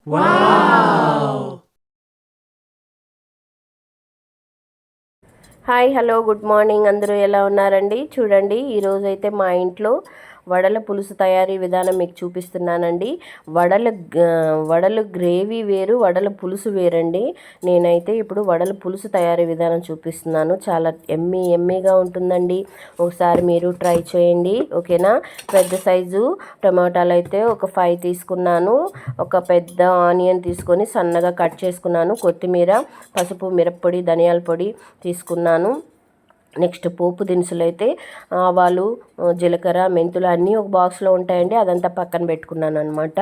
Hi hello good morning. అందరూ ఎలా ఉన్నారండి? చూడండి, ఈరోజైతే మా ఇంట్లో వడల పులుసు తయారీ విధానం మీకు చూపిస్తున్నానండి. వడలు గ్రేవీ వేరు, వడల పులుసు వేరండి. నేనైతే ఇప్పుడు వడల పులుసు తయారీ విధానం చూపిస్తున్నాను. చాలా ఎమ్మీగా ఉంటుందండి. ఒకసారి మీరు ట్రై చేయండి, ఓకేనా? పెద్ద సైజు టమాటాలు అయితే ఒక 5 తీసుకున్నాను. ఒక పెద్ద ఆనియన్ తీసుకొని సన్నగా కట్ చేసుకున్నాను. కొత్తిమీర, పసుపు, మిరప్పొడి, ధనియాల పొడి తీసుకున్నాను. నెక్స్ట్ పోపు దినుసులు అయితే ఆవాలు, జీలకర్ర, మెంతులు అన్నీ ఒక బాక్స్లో ఉంటాయండి. అదంతా పక్కన పెట్టుకున్నాను అనమాట.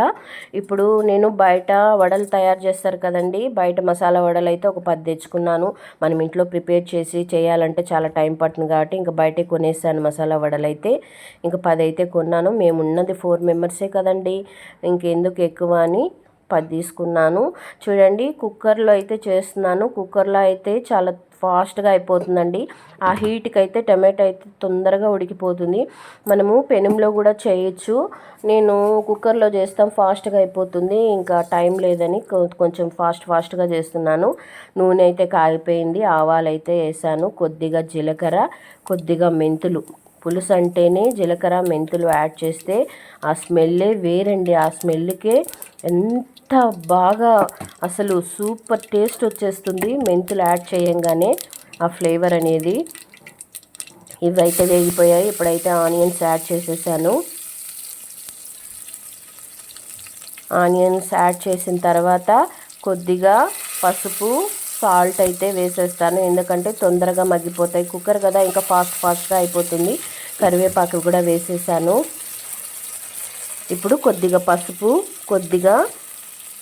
ఇప్పుడు నేను బయట వడలు తయారు చేస్తారు కదండి, బయట మసాలా వడలు అయితే ఒక 10 తెచ్చుకున్నాను. మనం ఇంట్లో ప్రిపేర్ చేసి చేయాలంటే చాలా టైం పడుతుంది కాబట్టి ఇంకా బయటే కొనేసాను మసాలా వడలు అయితే. ఇంకా 10 అయితే కొన్నాను. మేము ఉన్నది 4 మెంబర్సే కదండి, ఇంకెందుకు ఎక్కువ అని 10 తీసుకున్నాను. చూడండి, కుక్కర్లో అయితే చేస్తున్నాను. కుక్కర్లో అయితే చాలా ఫాస్ట్గా అయిపోతుందండి. ఆ హీట్కి అయితే టమాటో అయితే తొందరగా ఉడికిపోతుంది. మనము పెనంలో కూడా చేయొచ్చు. నేను కుక్కర్లో చేస్తాం, ఫాస్ట్గా అయిపోతుంది. ఇంకా టైం లేదని కొంచెం ఫాస్ట్గా చేస్తున్నాను. నూనె అయితే కాగిపోయింది. ఆవాలు అయితే వేసాను, కొద్దిగా జీలకర్ర, కొద్దిగా మెంతులు. పులుసు అంటేనే జీలకర్ర, మెంతులు యాడ్ చేస్తే ఆ స్మెల్లే వేరండి. ఆ స్మెల్కే ఎంత బాగా అసలు సూపర్ టేస్ట్ వచ్చేస్తుంది మెంతులు యాడ్ చేయంగానే, ఆ ఫ్లేవర్ అనేది. ఇవైతే వేగిపోయాయి. ఇప్పుడైతే ఆనియన్స్ యాడ్ చేసేసాను. ఆనియన్స్ యాడ్ చేసిన తర్వాత కొద్దిగా పసుపు, సాల్ట్ అయితే వేసేస్తాను, ఎందుకంటే తొందరగా మగ్గిపోతాయి. కుక్కర్ కదా, ఇంకా ఫాస్ట్గా అయిపోతుంది. కరివేపాకు కూడా వేసేసాను. ఇప్పుడు కొద్దిగా పసుపు, కొద్దిగా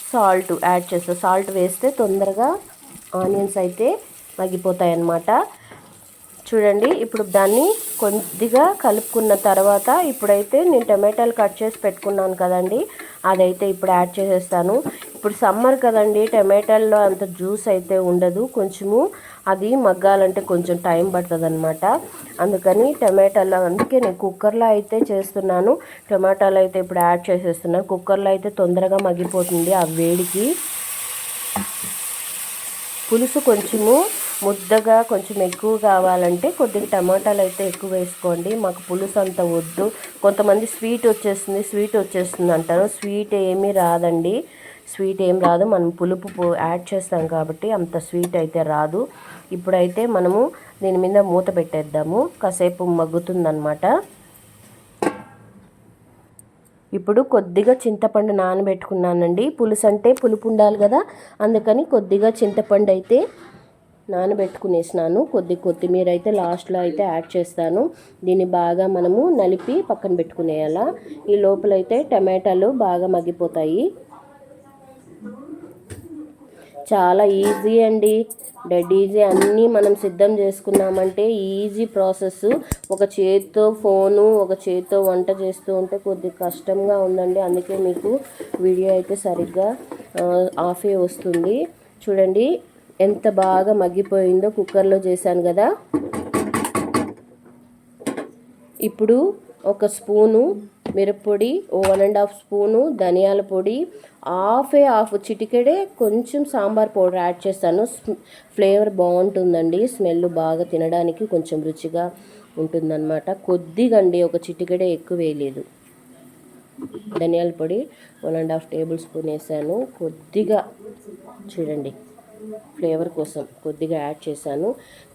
సాల్ట్ యాడ్ చేస్తాను. సాల్ట్ వేస్తే తొందరగా ఆనియన్స్ అయితే మగ్గిపోతాయి అన్నమాట. చూడండి, ఇప్పుడు దాన్ని కొద్దిగా కలుపుకున్న తర్వాత ఇప్పుడైతే నేను టమాటాలు కట్ చేసి పెట్టుకున్నాను కదండి, అదైతే ఇప్పుడు యాడ్ చేసేస్తాను. ఇప్పుడు సమ్మర్ కదండి, టమాటాల్లో అంత జ్యూస్ అయితే ఉండదు. కొంచెము అది మగ్గాలంటే కొంచెం టైం పడుతుంది అనమాట. అందుకని టమాటాలు, అందుకే నేను కుక్కర్లో అయితే చేస్తున్నాను. టమాటాలు అయితే ఇప్పుడు యాడ్ చేసేస్తున్నాను. కుక్కర్లో అయితే తొందరగా మగ్గిపోతుంది ఆ వేడికి. పులుసు కొంచెము ముద్దగా కొంచెం ఎక్కువ కావాలంటే కొద్దిగా టమాటాలు అయితే ఎక్కువ వేసుకోండి. మాకు పులుసు అంత వద్దు. కొంతమంది స్వీట్ వచ్చేస్తుంది అంటారు. స్వీట్ ఏమీ రాదండి, స్వీట్ ఏం రాదు. మనం పులుపు యాడ్ చేస్తాం కాబట్టి అంత స్వీట్ అయితే రాదు. ఇప్పుడైతే మనము దీని మీద మూత పెట్టేద్దాము, కాసేపు మగ్గుతుందన్నమాట. ఇప్పుడు కొద్దిగా చింతపండు నానబెట్టుకున్నానండి. పులుసు అంటే పులుపు ఉండాలి కదా, అందుకని కొద్దిగా చింతపండు అయితే నానబెట్టుకునేసినాను. కొత్తిమీర అయితే లాస్ట్లో అయితే యాడ్ చేస్తాను. దీన్ని బాగా మనము నలిపి పక్కన పెట్టుకునేయాలా. ఈ లోపలైతే టమాటాలు బాగా మగ్గిపోతాయి. చాలా ఈజీ అండి, డెడ్ ఈజీ. అన్నీ మనం సిద్ధం చేసుకున్నామంటే ఈజీ ప్రాసెస్. ఒక చేత్తో ఫోను, ఒక చేత్తో వంట చేస్తూ ఉంటే కొద్దిగా కష్టంగా ఉందండి. అందుకే మీకు వీడియో అయితే సరిగ్గా ఆఫే వస్తుంది. చూడండి ఎంత బాగా మగ్గిపోయిందో, కుక్కర్లో చేశాను కదా. ఇప్పుడు ఒక స్పూను మిరప్పొడి, 1.5 స్పూను ధనియాల పొడి, హాఫ్ చిటికెడే కొంచెం సాంబార్ పౌడర్ యాడ్ చేస్తాను. ఫ్లేవర్ బాగుంటుందండి, స్మెల్ బాగా తినడానికి కొంచెం రుచిగా ఉంటుందన్నమాట. కొద్దిగా అండి, ఒక చిటికెడే, ఎక్కువ వేయలేదు. ధనియాల పొడి 1.5 టేబుల్ స్పూన్ వేసాను. కొద్దిగా చూడండి ఫ్లేవర్ కోసం కొద్దిగా యాడ్ చేశాను.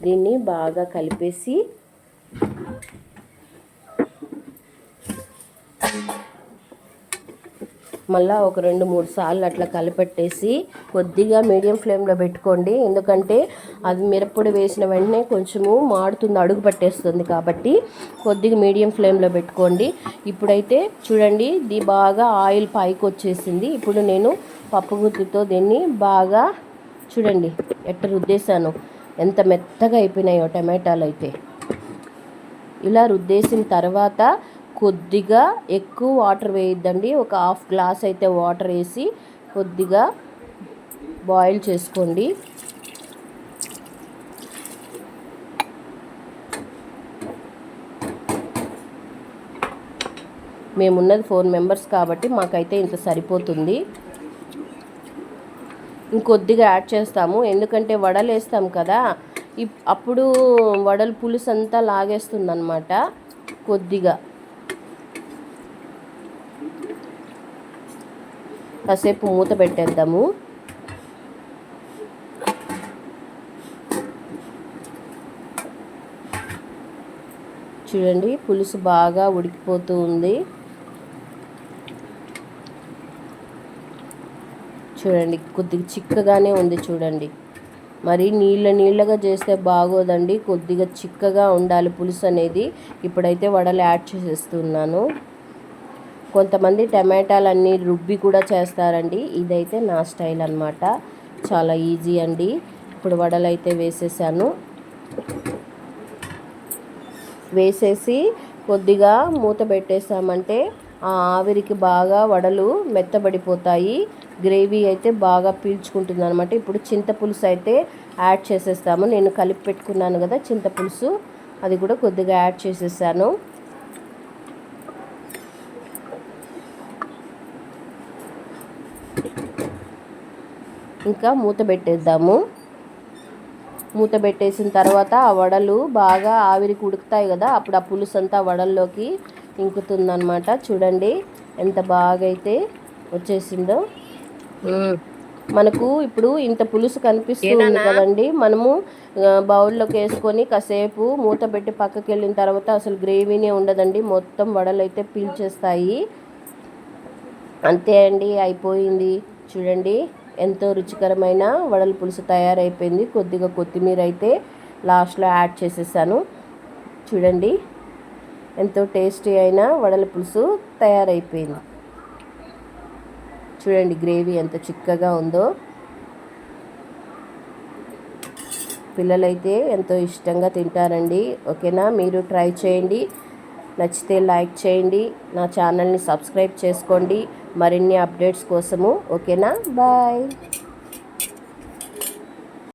దీన్ని బాగా కలిపేసి మళ్ళీ ఒక 2-3 సార్లు అట్లా కలిపెట్టేసి కొద్దిగా మీడియం ఫ్లేమ్లో పెట్టుకోండి. ఎందుకంటే అది మిరప్పొడి వేసిన వెంటనే కొంచెము మాడుతుంది, అడుగు పట్టేస్తుంది కాబట్టి కొద్దిగా మీడియం ఫ్లేమ్లో పెట్టుకోండి. ఇప్పుడైతే చూడండి, ఇది బాగా ఆయిల్ పైకి వచ్చేసింది. ఇప్పుడు నేను పప్పు గుత్తితో దీన్ని బాగా చూడండి ఎట్ట రుద్దేశాను, ఎంత మెత్తగా అయిపోయినాయో టమాటాలు అయితే. ఇలా రుద్దేసిన తర్వాత కొద్దిగా ఎక్కువ వాటర్ వేయద్దండి, ఒక హాఫ్ గ్లాస్ అయితే వాటర్ వేసి కొద్దిగా బాయిల్ చేసుకోండి. మేమున్నది 4 మెంబర్స్ కాబట్టి మాకైతే ఇంత సరిపోతుంది. ఇంకొద్దిగా యాడ్ చేస్తాము, ఎందుకంటే వడలు వేస్తాం కదా, అప్పుడు వడలు పులుసు అంతా లాగేస్తుంది అన్నమాట. కొద్దిగా కాసేపు మూత పెట్టేద్దాము. చూడండి పులుసు బాగా ఉడికిపోతూ ఉంది. చూడండి కొద్దిగా చిక్కగానే ఉంది. చూడండి మరి నీళ్ళగా చేస్తే బాగోదండి, కొద్దిగా చిక్కగా ఉండాలి పులుసు అనేది. ఇప్పుడైతే వడలు యాడ్ చేసేస్తున్నాను. కొంతమంది టమాటాలన్నీ రుబ్బి కూడా చేస్తారండి, ఇదైతే నా స్టైల్ అన్నమాట. చాలా ఈజీ అండి. ఇప్పుడు వడలు అయితే వేసేసాను. వేసేసి కొద్దిగా మూత పెట్టేసామంటే ఆ ఆవిరికి బాగా వడలు మెత్తబడిపోతాయి, గ్రేవీ అయితే బాగా పీల్చుకుంటుంది అనమాట. ఇప్పుడు చింతపులుసు అయితే యాడ్ చేసేస్తాము. నేను కలిపి పెట్టుకున్నాను కదా చింతపులుసు, అది కూడా కొద్దిగా యాడ్ చేసేసాను. ఇంకా మూత పెట్టేద్దాము. మూత పెట్టేసిన తర్వాత ఆ వడలు బాగా ఆవిరికి ఉడుకుతాయి కదా, అప్పుడు ఆ పులుసు అంతా వడల్లోకి ఇంకుతుందన్నమాట. చూడండి ఎంత బాగా అయితే వచ్చేసిందో. మనకు ఇప్పుడు ఇంత పులుసు కనిపిస్తుంది కదండి, మనము బౌల్లోకి వేసుకొని కాసేపు మూత పెట్టి పక్కకి వెళ్ళిన తర్వాత అసలు గ్రేవీనే ఉండదండి, మొత్తం వడలు అయితే పీల్చేస్తాయి. అంతే అండి, అయిపోయింది. చూడండి ఎంతో రుచికరమైన వడల పులుసు తయారైపోయింది. కొద్దిగా కొత్తిమీర అయితే లాస్ట్లో యాడ్ చేసేసాను. చూడండి ఎంతో టేస్టీ అయిన వడల పులుసు తయారైపోయింది. చూడండి గ్రేవీ ఎంత చిక్కగా ఉందో. పిల్లలైతే ఎంతో ఇష్టంగా తింటారండి. ఓకేనా, మీరు ట్రై చేయండి. నచ్చితే లైక్ చేయండి, నా ఛానల్ని సబ్స్క్రైబ్ చేసుకోండి మరిన్ని అప్డేట్స్ కోసము. ఓకేనా, బాయ్.